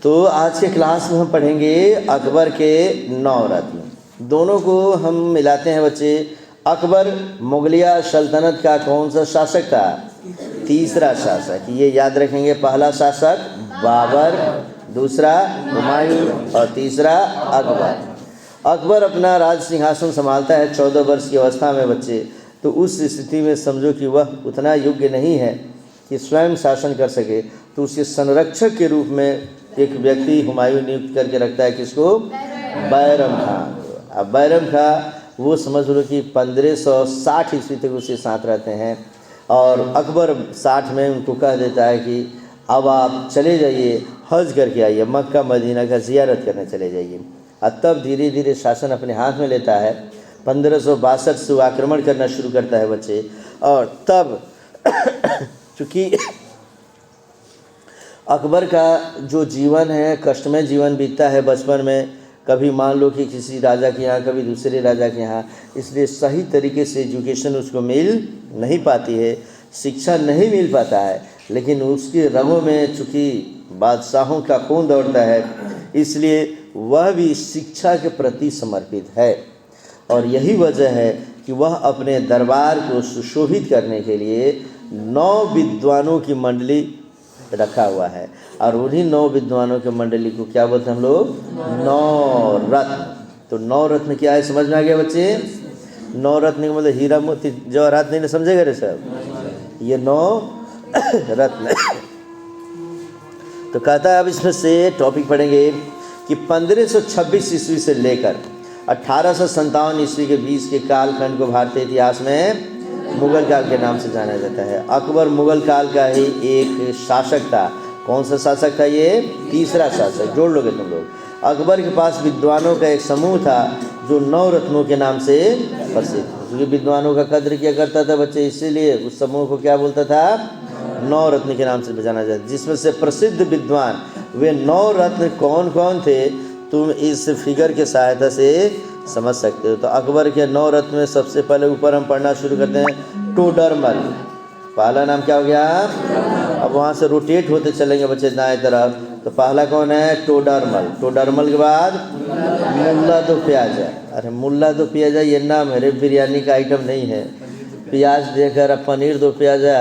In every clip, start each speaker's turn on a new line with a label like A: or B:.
A: तो आज के क्लास में हम पढ़ेंगे अकबर के 9 रत्न। दोनों को हम मिलाते हैं बच्चे। अकबर मुगलिया सल्तनत का कौन सा शासक था? तीसरा शासक। ये याद रखेंगे, पहला शासक बाबर, दूसरा हुमायूं और तीसरा अकबर। अकबर अपना राज सिंहासन संभालता है 14 वर्ष की अवस्था में बच्चे। तो उस स्थिति में समझो कि वह उतना योग्य नहीं है कि स्वयं शासन कर सके, तो उसके संरक्षक के रूप में एक व्यक्ति हुमायूं नियुक्त करके रखता है। किसको? बैरम खान। अब बैरम खान वो समझ लो कि 1560 ईस्वी तक उसके साथ रहते हैं और अकबर 60 में उनको कह देता है कि अब आप चले जाइए, हज करके आइए, मक्का मदीना का ज़ियारत करने चले जाइए। और तब धीरे धीरे शासन अपने हाथ में लेता है। 1562 से वो आक्रमण करना शुरू करता है बच्चे। और तब चूँकि अकबर का जो जीवन है कष्टमय जीवन बीतता है बचपन में, कभी मान लो कि किसी राजा के यहाँ, कभी दूसरे राजा के यहाँ, इसलिए सही तरीके से एजुकेशन उसको मिल नहीं पाती है, शिक्षा नहीं मिल पाता है। लेकिन उसके रगों में चूँकि बादशाहों का खून दौड़ता है, इसलिए वह भी शिक्षा के प्रति समर्पित है। और यही वजह है कि वह अपने दरबार को सुशोभित करने के लिए 9 विद्वानों की मंडली रखा हुआ है। और उन्हीं 9 विद्वानों के मंडली को क्या बोलते हैं हम लोग? 9 रत्न। तो 9 रत्न क्या है, समझ में आ गया बच्चे? 9 रत्न का मतलब हीरा मोती जवाहरात नहीं समझेगा रे सब, ये 9 रत्न। तो कहता है अब इसमें से टॉपिक पढ़ेंगे कि 1526 ईस्वी से लेकर 1857 ईस्वी के बीच के कालखंड को भारतीय इतिहास में मुगल काल के नाम से जाना जाता है। अकबर मुगल काल का ही एक शासक था। कौन सा शासक था ये? तीसरा शासक। जोड़ लोगे तुम लोग। अकबर के पास विद्वानों का एक समूह था जो 9 रत्नों के नाम से प्रसिद्ध, क्योंकि विद्वानों का कद्र किया करता था बच्चे, इसीलिए उस समूह को क्या बोलता था? 9 रत्न के नाम से जाना जाता। जिसमें से प्रसिद्ध विद्वान वे 9 रत्न कौन कौन थे, तुम इस फिगर के सहायता से समझ सकते हो। तो अकबर के 9 रत्न में सबसे पहले ऊपर हम पढ़ना शुरू करते हैं टोडरमल। पहला नाम क्या हो गया? अब वहाँ से रोटेट होते चलेंगे बच्चे दाएं तरफ। तो पहला कौन है? टोडरमल। टोडरमल के बाद मुल्ला दो प्याजा। अरे मुल्ला दो प्याजा ये नाम है, बिरयानी का आइटम नहीं है। प्याज देकर अब पनीर दो प्याजा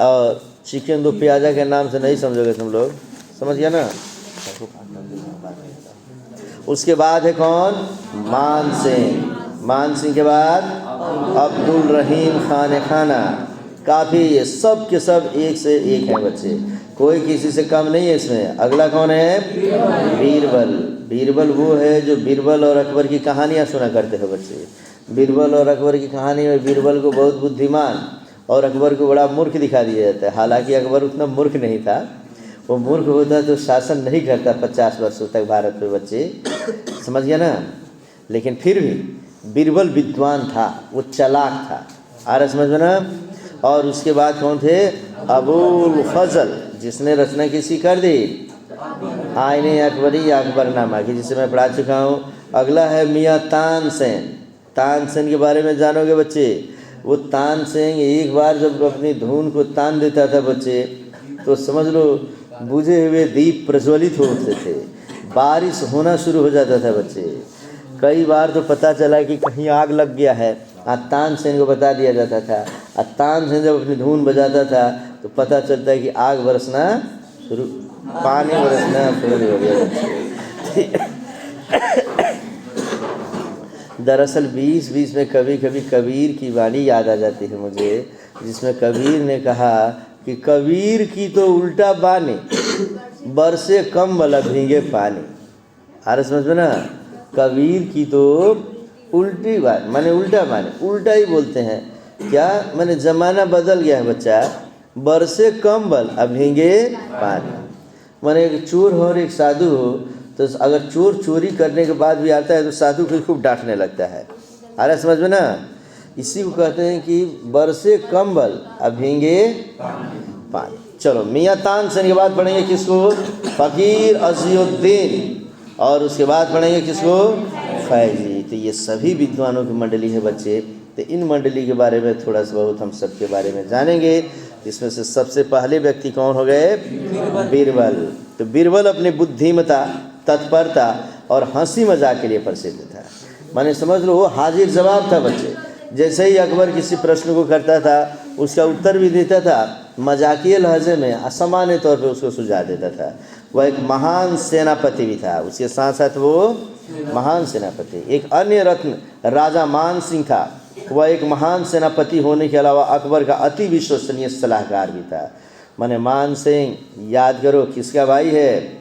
A: और चिकन दो प्याजा के नाम से नहीं समझोगे तुम लोग, समझ गया ना? उसके बाद है कौन? मान सिंह। मान सिंह के बाद अब्दुल रहीम खान खाना। काफ़ी ये सब के सब एक से एक हैं बच्चे, कोई किसी से कम नहीं है इसमें। अगला कौन है? बीरबल। बीरबल वो है जो बीरबल और अकबर की कहानियाँ सुना करते हैं बच्चे। बीरबल और अकबर की कहानी में बीरबल को बहुत बुद्धिमान और अकबर को बड़ा मूर्ख दिखा दिया जाता है। हालांकि अकबर उतना मूर्ख नहीं था, वो मूर्ख होता तो शासन नहीं करता 50 वर्षों तक भारत पे बच्चे, समझ गया ना? लेकिन फिर भी बीरबल विद्वान था, वो चालाक था। आ रहा समझ में ना? और उसके बाद कौन थे? अबुल फजल, जिसने रचना किसी कर दी आईने अकबरी अकबरनामा की, जिसे मैं पढ़ा चुका हूँ। अगला है मियाँ तानसेन। तानसेन के बारे में जानोगे बच्चे? वो तानसेन एक बार जब अपनी धुन को तान देता था बच्चे, तो समझ लो बुझे हुए दीप प्रज्वलित होते थे, बारिश होना शुरू हो जाता था बच्चे। कई बार तो पता चला कि कहीं आग लग गया है, तानसेन को बता दिया जाता था। तानसेन जब अपनी धुन बजाता था तो पता चलता है कि आग बरसना शुरू, पानी बरसना शुरू हो गया। दरअसल 20-20 में कभी कभी कबीर की वाणी याद आ जाती है मुझे, जिसमें कबीर ने कहा कि कबीर की तो उल्टा बानी, बरसे कम वाला भीगे पानी। आ समझ में ना? कबीर की तो उल्टी बात माने उल्टा माने, उल्टा ही बोलते हैं क्या? माने ज़माना बदल गया है बच्चा, बरसे कम बल अब भीगे पानी। माने एक चोर हो और एक साधु हो, तो अगर चोर चोरी करने के बाद भी आता है तो साधु को खूब डांटने लगता है। आ रहा समझ में ना? इसी को कहते हैं कि बरसे कम बल अब भीगे पानी। चलो मियाँ तानसेन के बाद पढ़ेंगे किसको? फ़कीर अज़ीउद्दीन। और उसके बाद पढ़ेंगे किसको? फैजी। तो ये सभी विद्वानों की मंडली है बच्चे। तो इन मंडली के बारे में थोड़ा सा बहुत हम सब के बारे में जानेंगे। तो इसमें से सबसे पहले व्यक्ति कौन हो गए? बीरबल। तो बीरबल अपनी बुद्धिमता, तत्परता और हंसी मजाक के लिए प्रसिद्ध था। माने समझ लो वो हाजिर जवाब था बच्चे। जैसे ही अकबर किसी प्रश्न को करता था उसका उत्तर भी देता था, मजाकिया लहजे में असामान्य तौर पे उसको सुझाव देता था। वह एक महान सेनापति भी था, उसके साथ साथ वो महान सेनापति। एक अन्य रत्न राजा मान सिंह था, वह एक महान सेनापति होने के अलावा अकबर का अति विश्वसनीय सलाहकार भी था। माने मान सिंह याद करो किसका भाई है?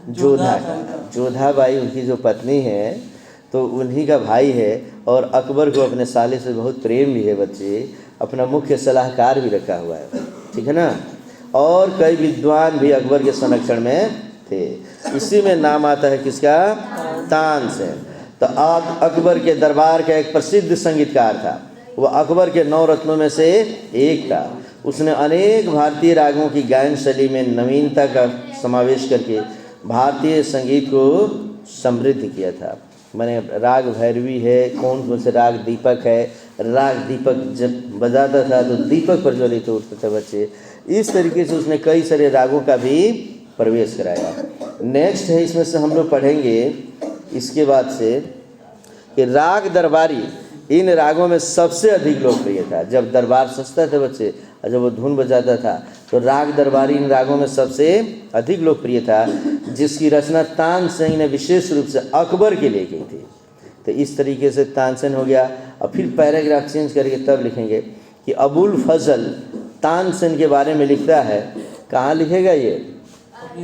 A: जोधा का। जोधा बाई उनकी जो पत्नी है तो उन्हीं का भाई है, और अकबर को अपने साले से बहुत प्रेम भी है बच्चे। अपना मुख्य सलाहकार भी रखा हुआ है, ठीक है ना। और कई विद्वान भी अकबर के संरक्षण में थे। इसी में नाम आता है किसका? तानसेन। तो अकबर के दरबार का एक प्रसिद्ध संगीतकार था। वह अकबर के 9 रत्नों में से एक था। उसने अनेक भारतीय रागों की गायन शैली में नवीनता का समावेश करके भारतीय संगीत को समृद्ध किया था। मैंने राग भैरवी है, कौन से राग दीपक है, राग दीपक जब बजाता था तो दीपक प्रज्वलित उठता था बच्चे। इस तरीके से उसने कई सारे रागों का भी प्रवेश कराया। नेक्स्ट है, इसमें से हम लोग पढ़ेंगे इसके बाद से कि राग दरबारी इन रागों में सबसे अधिक लोकप्रिय था। जब दरबार सजता था बच्चे और जब वो धुन बजाता था तो राग दरबारी इन रागों में सबसे अधिक लोकप्रिय था, जिसकी रचना तानसेन ने विशेष रूप से अकबर के लिए की थी। तो इस तरीके से तानसेन हो गया। और फिर पैराग्राफ चेंज करके तब लिखेंगे कि अबुल फजल तानसेन के बारे में लिखता है। कहाँ लिखेगा ये?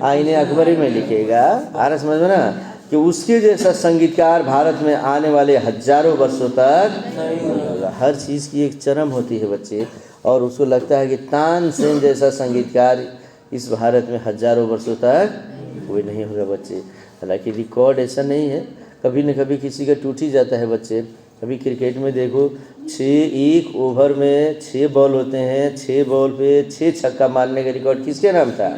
A: आईने अकबरी में लिखेगा। आ रहा समझ में ना, कि उसके जैसा संगीतकार भारत में आने वाले हजारों वर्षों तक। हर चीज़ की एक चरम होती है बच्चे, और उसको लगता है कि तानसेन जैसा संगीतकार इस भारत में हजारों वर्षों तक कोई नहीं होगा बच्चे। हालांकि रिकॉर्ड ऐसा नहीं है, कभी न कभी किसी का टूट ही जाता है बच्चे। अभी क्रिकेट में देखो, 1 ओवर में 6 बॉल होते हैं, 6 बॉल पे 6 छक्का मारने का रिकॉर्ड किसके नाम था?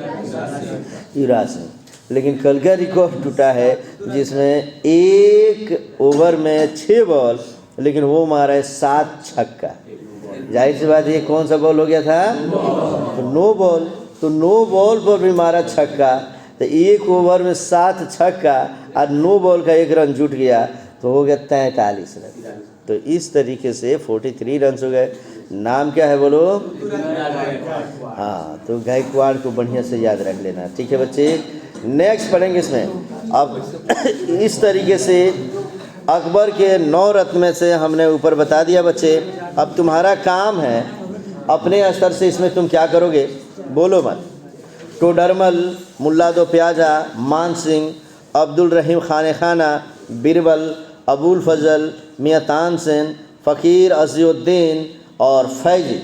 A: युवराज सिंह। लेकिन कल का रिकॉर्ड टूटा है जिसमें 1 ओवर में 6 बॉल, लेकिन वो मारा है 7 छक्का। जाहिर सी बात, ये कौन सा बॉल हो गया था? तो 9 बॉल। तो 9 बॉल पर भी मारा छक्का। तो 1 ओवर में 7 छक्का और 9 बॉल का 1 रन जुट गया तो हो गया 43 रन। तो इस तरीके से 43 रन हो गए। नाम क्या है बोलो? हाँ, तो गायकवाड़ को बढ़िया से याद रख लेना, ठीक है बच्चे। नेक्स्ट पढ़ेंगे इसमें। अब इस तरीके से अकबर के 9 रत्न में से हमने ऊपर बता दिया बच्चे। अब तुम्हारा काम है अपने स्तर से इसमें तुम क्या करोगे, बोलो मत। टोडरमल, मुल्ला दो प्याजा, मान सिंह, अब्दुल रहीम खान खाना, बीरबल, अबुल फजल, मियाँ तानसेन, फ़कीर अज़ीउद्दीन और फैजी।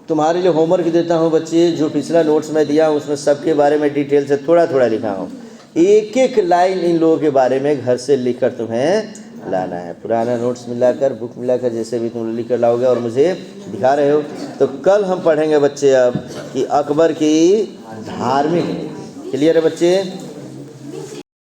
A: तुम्हारे लिए होमवर्क देता हूँ बच्चे, जो पिछला नोट्स में दिया हूँ उसमें सबके बारे में डिटेल से थोड़ा थोड़ा लिखा हूँ। एक एक लाइन इन लोगों के बारे में घर से लिखकर तुम्हें लाना है। पुराना नोट्स मिलाकर, बुक मिलाकर, जैसे भी तुम लिख कर लाओगे और मुझे दिखा रहे हो। तो कल हम पढ़ेंगे बच्चे अब कि अकबर की धार्मिक। क्लियर है बच्चे?